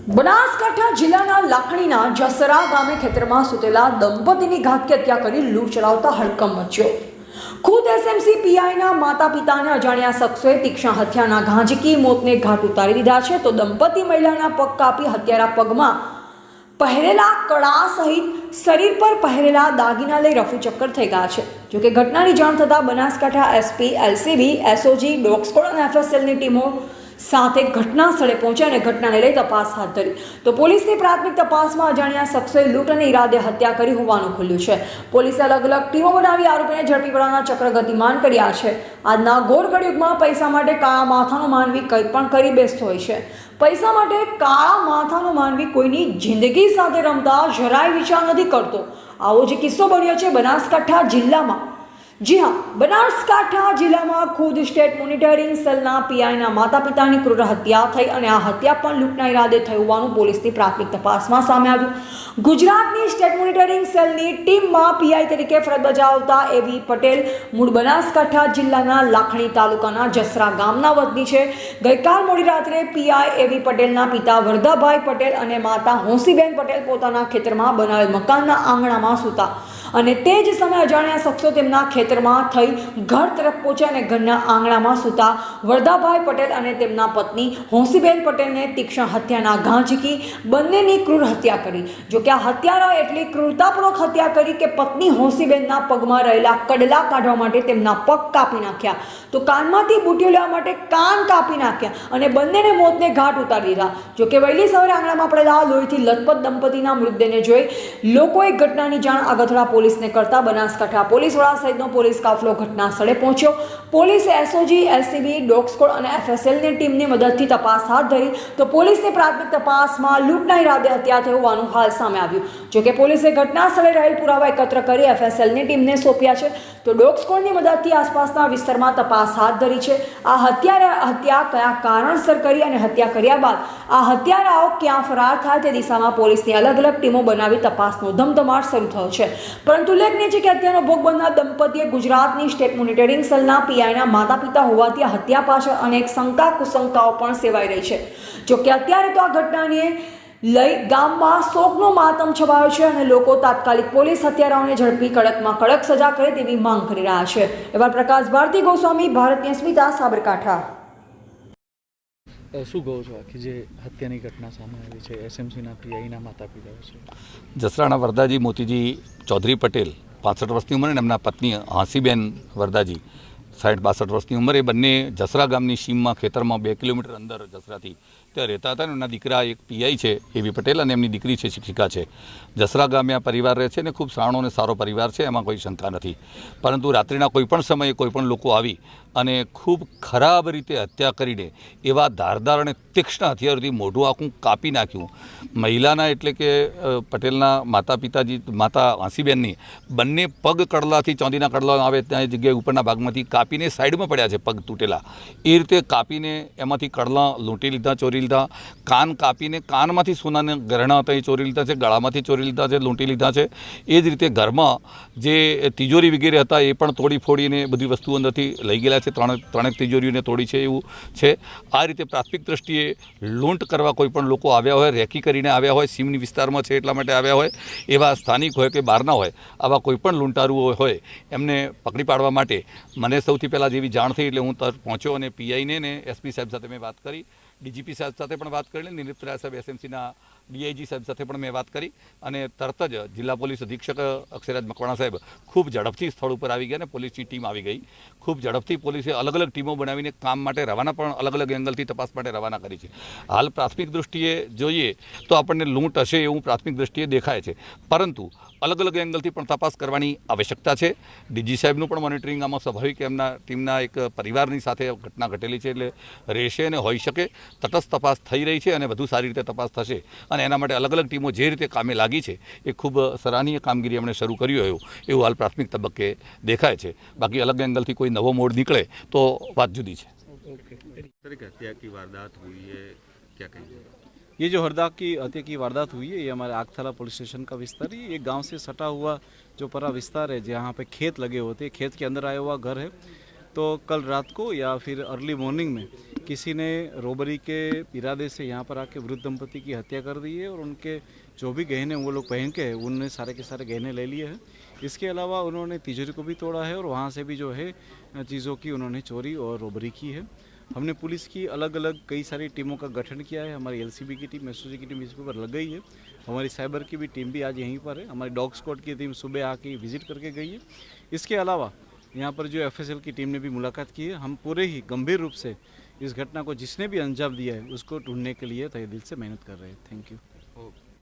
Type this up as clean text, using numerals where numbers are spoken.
બનાસકાંઠા જિલ્લાના લાખણીના જસરા ગામે ખેતરમાં સૂતેલા દંપતીની ઘાતકી હત્યા કરી લૂંટ ચલાવતા હડકંપ મચ્યો। ખુદ એસએમસી પીઆઈના માતા પિતાને અજાણ્યા શખ્સોએ તીક્ષ્ણ હત્યાના ઘાંચકી મોતને ઘાટ ઉતારી દીધા છે તો દંપતી મહિલાના પગ કાપી હત્યારા પગમાં પહેરેલા કડા સહિત શરીર પર પહેરેલા દાગીના લઈ રફુ ચક્કર થઈ ગયા છે। જોકે ઘટનાની જાણ થતાં Banaskantha SP LCB SOG dog squad અને એફએસએલની ટીમો સાથે ઘટના સ્થળે પહોંચ્યા અને ઘટનાને લઈ તપાસ હાથ ધરી તો પોલીસની પ્રાથમિક તપાસમાં અજાણ્યા શખ્સોએ લૂંટ અને ઈરાદે હત્યા કરી હોવાનું ખુલ્યું છે। પોલીસે અલગ અલગ ટીમો બનાવી આરોપીને ઝડપી પાડવાના ચક્ર ગતિમાન કર્યા છે। આજના ઘોર કળયુગમાં પૈસા માટે કાળા માથાનો માનવી કંઈ પણ કરી બેસતો હોય છે। પૈસા માટે કાળા માથાનો માનવી કોઈની જિંદગી સાથે રમતા જરાય વિચાર નથી કરતો। આવો જ કિસ્સો બન્યો છે બનાસકાંઠા જિલ્લામાં। जी हाँ, बनासकांठा जिला में खुद स्टेट मोनिटरिंग सेलना पीआईना माता पितानी क्रूर हत्या थई और आ हत्या पण लूंटना इरादे थई होवानुं पोलीसनी प्राथमिक तपासमां सामे आव्युं। गुजरातनी स्टेट मोनिटरिंग सेलनी टीममां पीआई तरीके फरज बजावता एवी पटेल मूळ बनासकांठा जिल्लाना लाखणी तालुकाना जसरा गामना वतनी छे। गईकाल मोडी रात्रे पीआई एवी पटेलना पिता वरदाभाई पटेल અને માતા હોંસીબેન પટેલ પોતાના ખેતરમાં બનાવેલ મકાનના આંગણામાં સૂતા અને તે જ સમયે અજાણ્યા શખ્સો તેમના ખેતરમાં થઈ ઘર તરફ પહોંચ્યા અને ઘરના આંગણામાં સૂતા વરદાભાઈ પટેલ અને તેમના પત્ની હોંસીબેન પટેલને તીક્ષ્ણ હત્યાના ઘા ઝીકી બંનેની ક્રૂર હત્યા કરી। જો કે આ હત્યારાએ એટલી ક્રૂરતાપૂર્વક હત્યા કરી કે પત્ની હોંસીબેનના પગમાં રહેલા કડલા કાઢવા માટે તેમના પગ કાપી નાખ્યા તો કાનમાંથી બુટીઓ લેવા માટે કાન કાપી નાખ્યા અને બંનેને મોતને ઘાટ ઉતારી દીધા। જો કે વહેલી સવારે આંગણામાં પડેલા લોહીથી લથપથ દંપતીના મૃતદેહને જોઈ લોકોએ ઘટનાની જાણ આગથળા પોલીસને કરતા બનાસકાંઠા પોલીસ વડા સહિતનો પોલીસ કાફલો ઘટના સ્થળે પહોંચ્યો। પોલીસે એસઓજી એલસીબી ડોગ સ્ક્વોડ અને એફએસએલની ટીમની મદદથી તપાસ હાથ ધરી તો પોલીસની પ્રાથમિક તપાસમાં લૂંટના ઈરાદે હત્યા થઈ હોવાનું હાલ સામે આવ્યું। જો કે પોલીસે ઘટના સ્થળે રહેલ પુરાવા એકત્ર કરી એફએસએલની ટીમને સોંપ્યા છે તો ડોગ સ્ક્વોડની મદદથી આસપાસના વિસ્તારમાં તપાસ હાથ ધરી છે। આ હત્યા કયા કારણસર કરી અને હત્યા કર્યા બાદ આ હત્યારાઓ ક્યાં ફરાર થાય તે દિશામાં પોલીસની અલગ અલગ ટીમો બનાવી તપાસનો ધમધમાટ શરૂ થયો છે। પરંતુ ઉલ્લેખનીય છે કે હત્યાનો ભોગ બનનાર દંપતીએ ગુજરાતની સ્ટેટ મોનિટરિંગ સેલના પીઆઈના માતા પિતા હોવાથી આ હત્યા પાછળ અનેક શંકા કુશંકાઓ પણ સેવાઈ રહી છે। જો કે અત્યારે તો આ ઘટનાને લઈ ગામમાં શોકનો માતમ છવાયો છે અને લોકો તાત્કાલિક પોલીસ હત્યારાઓને ઝડપી કડકમાં કડક સજા કરે તેવી માંગ કરી રહ્યા છે। એવા પ્રકાશ ભારતી ગોસ્વામી, ભારતીય સ્મિતા, સાબરકાંઠા। શું કહો છો આખી જે હત્યાની ઘટના સામે આવી છે એસએમસીના પીઆઈના માતા પિતા છે? જસરાના વરદાજી મોતીજી ચૌધરી પટેલ 65 વર્ષની ઉંમરે અને એમના પત્ની હાંસીબેન વરદાજી 60-62 વર્ષની ઉંમરે બંને જસરા ગામની સીમમાં ખેતરમાં 2 કિલોમીટર અંદર જસરાથી ત્યાં રહેતા હતા અને એમના દીકરા એક પીઆઈ છે એવી પટેલ અને એમની દીકરી છે શિક્ષિકા છે। જસરા ગામે આ પરિવાર રહે છે અને ખૂબ સારો અને સારો પરિવાર છે, એમાં કોઈ શંકા નથી। પરંતુ રાત્રિના કોઈપણ સમયે કોઈપણ લોકો આવી અને ખૂબ ખરાબ રીતે હત્યા કરીને એવા ધારદાર અને તીક્ષ્ણ હથિયારોથી મોઢું આખું કાપી નાખ્યું। મહિલાના એટલે કે પટેલના માતા પિતાજી માતા હાંસીબેનની બંને પગ કડલાથી ચાંદીના કડલા આવે ત્યાં જગ્યાએ ઉપરના ભાગમાંથી કાપીને સાઈડમાં પડ્યા છે, પગ તૂટેલા એ રીતે કાપીને એમાંથી કડલા લૂંટી લીધા, ચોરી લીધા। કાન કાપીને કાનમાંથી સોનાના ગહેણા હતા એ ચોરી લીધા છે, ગળામાંથી ચોરી લીધા છે, લૂંટી લીધા છે। એ જ રીતે ઘરમાં જે તિજોરી વગેરે હતા એ પણ તોડી ફોડીને બધી વસ્તુઓ અંદરથી લઈ ગયેલા છે। ત્રણેક તિજોરીઓને તોડી છે એવું છે। આ રીતે પ્રાથમિક દ્રષ્ટિએ લૂંટ કરવા કોઈ પણ લોકો આવ્યા હોય, રેકી કરીને આવ્યા હોય, સીમની વિસ્તારમાં છે એટલા માટે આવ્યા હોય, એવા સ્થાનિક હોય કે બહારના હોય, આવા કોઈ પણ લૂંટારુઓ હોય એમને પકડી પાડવા માટે મને સૌથી પહેલાં જેવી જાણ થઈ એટલે હું તરત પહોંચ્યો અને પીઆઈને ને એસપી સાહેબ સાથે મેં વાત કરી, ડીજીપી સાહેબ સાથે પણ વાત કરી, નિરીક્ષક સાહેબ એસએમસીના ડીઆઈજી સાહેબ સાથે પણ મેં વાત કરી અને તરત જ જિલ્લા પોલીસ અધિક્ષક અક્ષયરાજ મકવાણા સાહેબ ખૂબ ઝડપથી સ્થળ ઉપર આવી ગયા અને પોલીસની ટીમ આવી ગઈ। ખૂબ ઝડપથી પોલીસે અલગ અલગ ટીમો બનાવીને કામ માટે રવાના પણ અલગ અલગ એંગલથી તપાસ માટે રવાના કરી છે। હાલ પ્રાથમિક દૃષ્ટિએ જોઈએ તો આપણને લૂંટ હશે એવું પ્રાથમિક દૃષ્ટિએ દેખાય છે, પરંતુ અલગ અલગ એંગલથી પણ તપાસ કરવાની આવશ્યકતા છે। ડીજી સાહેબનું પણ મોનિટરિંગ આમાં સ્વાભાવિક એમના ટીમના એક પરિવારની સાથે ઘટના ઘટેલી છે એટલે રહેશે અને હોઈ શકે। તટસ્થ તપાસ થઈ રહી છે અને વધુ સારી રીતે તપાસ થશે અને એના માટે અલગ અલગ ટીમો જે રીતે કામે લાગી છે એ ખૂબ સરાહનીય કામગીરી એમણે શરૂ કર્યું એવું હાલ પ્રાથમિક તબક્કે દેખાય છે। બાકી અલગ एंगल થી કોઈ નવો મોડ નીકળે તો વાત જુદી છે। हत्या की वारदात हुई है, क्या कहेंगे? ये जो हरदा की हत्या की वारदात हुई है ये हमारे आगथला पुलिस स्टेशन का विस्तार है। ये गांव से सटा हुआ जो परा विस्तार है जहाँ पे खेत लगे होते हैं, खेत के अंदर आया हुआ घर है। तो कल रात को या फिर अर्ली मॉर्निंग में किसी ने रोबरी के इरादे से यहाँ पर आके वृद्ध दंपति की हत्या कर दी है और उनके जो भी गहने वो लोग पहन के हैं उनने सारे के सारे गहने ले लिए हैं। इसके अलावा उन्होंने तिजोरी को भी तोड़ा है और वहाँ से भी जो है चीज़ों की उन्होंने चोरी और रोबरी की है। हमने पुलिस की अलग अलग कई सारी टीमों का गठन किया है। हमारी LCB की टीम, SOG की टीम इस पर लग गई है। हमारी साइबर की भी टीम भी आज यहीं पर है। हमारी डॉग स्क्वाड की टीम सुबह आके विजिट करके गई है। इसके अलावा यहाँ पर जो FSL की टीम ने भी मुलाकात की है। हम पूरे ही गंभीर रूप से इस घटना को जिसने भी अंजाम दिया है उसको ढूंढने के लिए तहे दिल से मेहनत कर रहे हैं। Thank you.